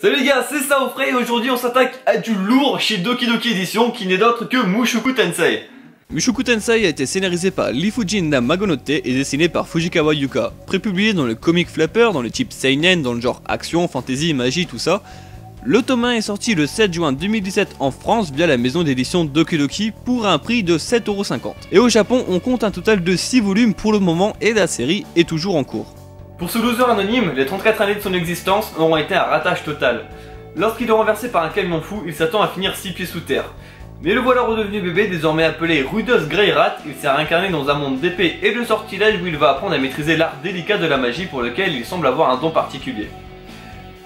Salut les gars, c'est Saofrey et aujourd'hui on s'attaque à du lourd chez Doki Doki Edition qui n'est d'autre que Mushoku Tensei. Mushoku Tensei a été scénarisé par Rifujin Magonote et dessiné par Fujikawa Yuka. Prépublié dans le comic Flapper, dans le type seinen, dans le genre action, fantasy, magie, tout ça. Le tome 1 est sorti le 7 juin 2017 en France via la maison d'édition Doki Doki pour un prix de 7,50€. Et au Japon, on compte un total de 6 volumes pour le moment et la série est toujours en cours. Pour ce loser anonyme, les 34 années de son existence auront été un ratage total. Lorsqu'il est renversé par un camion fou, il s'attend à finir 6 pieds sous terre. Mais le voilà redevenu bébé, désormais appelé Rudos Greyrat. Il s'est réincarné dans un monde d'épée et de sortilèges où il va apprendre à maîtriser l'art délicat de la magie pour lequel il semble avoir un don particulier.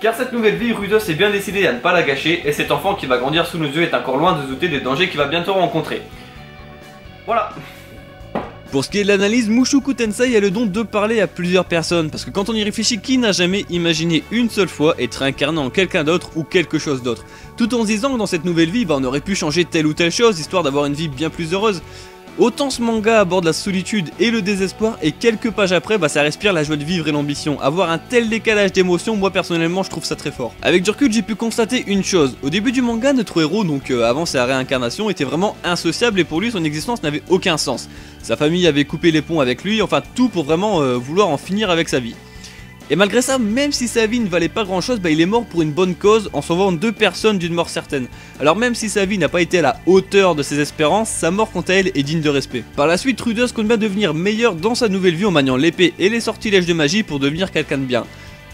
Car cette nouvelle vie, Rudos est bien décidé à ne pas la gâcher et cet enfant qui va grandir sous nos yeux est encore loin de se douter des dangers qu'il va bientôt rencontrer. Voilà. Pour ce qui est de l'analyse, Mushoku Tensei a le don de parler à plusieurs personnes, parce que quand on y réfléchit, qui n'a jamais imaginé une seule fois être incarné en quelqu'un d'autre ou quelque chose d'autre, tout en se disant que dans cette nouvelle vie, on aurait pu changer telle ou telle chose, histoire d'avoir une vie bien plus heureuse. Autant ce manga aborde la solitude et le désespoir, et quelques pages après, ça respire la joie de vivre et l'ambition. Avoir un tel décalage d'émotions, moi personnellement je trouve ça très fort. Avec du recul, j'ai pu constater une chose. Au début du manga, notre héros, donc avant sa réincarnation, était vraiment insociable et pour lui son existence n'avait aucun sens. Sa famille avait coupé les ponts avec lui, enfin tout pour vraiment vouloir en finir avec sa vie. Et malgré ça, même si sa vie ne valait pas grand chose, il est mort pour une bonne cause en sauvant 2 personnes d'une mort certaine. Alors même si sa vie n'a pas été à la hauteur de ses espérances, sa mort quant à elle est digne de respect. Par la suite, Rudos compte bien devenir meilleur dans sa nouvelle vie en maniant l'épée et les sortilèges de magie pour devenir quelqu'un de bien.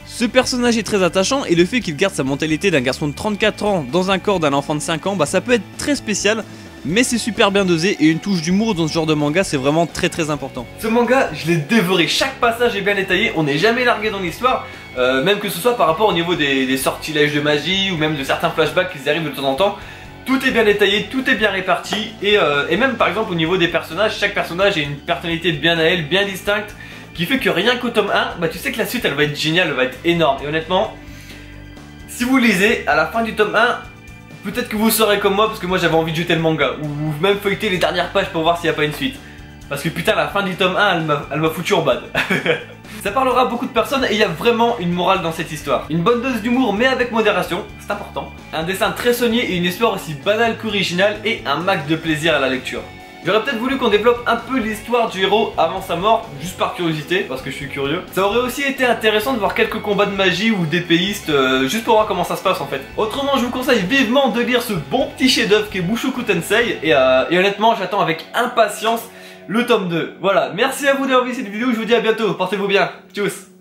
Ce personnage est très attachant et le fait qu'il garde sa mentalité d'un garçon de 34 ans dans un corps d'un enfant de 5 ans, ça peut être très spécial. Mais c'est super bien dosé et une touche d'humour dans ce genre de manga c'est vraiment très important. Ce manga, je l'ai dévoré, chaque passage est bien détaillé, on n'est jamais largué dans l'histoire, même que ce soit par rapport au niveau des sortilèges de magie ou même de certains flashbacks qui arrivent de temps en temps. Tout est bien détaillé, tout est bien réparti et même par exemple au niveau des personnages, chaque personnage a une personnalité bien à elle, bien distincte, qui fait que rien qu'au tome 1, tu sais que la suite elle va être géniale, elle va être énorme. Et honnêtement, si vous lisez, à la fin du tome 1, peut-être que vous serez comme moi parce que moi j'avais envie de jeter le manga ou même feuilleter les dernières pages pour voir s'il n'y a pas une suite. Parce que putain la fin du tome 1 elle m'a foutu en bad. Ça parlera à beaucoup de personnes et il y a vraiment une morale dans cette histoire. Une bonne dose d'humour mais avec modération, c'est important. Un dessin très soigné et une histoire aussi banale qu'originale et un max de plaisir à la lecture. J'aurais peut-être voulu qu'on développe un peu l'histoire du héros avant sa mort, juste par curiosité, parce que je suis curieux. Ça aurait aussi été intéressant de voir quelques combats de magie ou d'épéistes, juste pour voir comment ça se passe en fait. Autrement, je vous conseille vivement de lire ce bon petit chef-d'œuvre qui est Mushoku Tensei, et honnêtement, j'attends avec impatience le tome 2. Voilà, merci à vous d'avoir vu cette vidéo, je vous dis à bientôt, portez-vous bien, tchuss.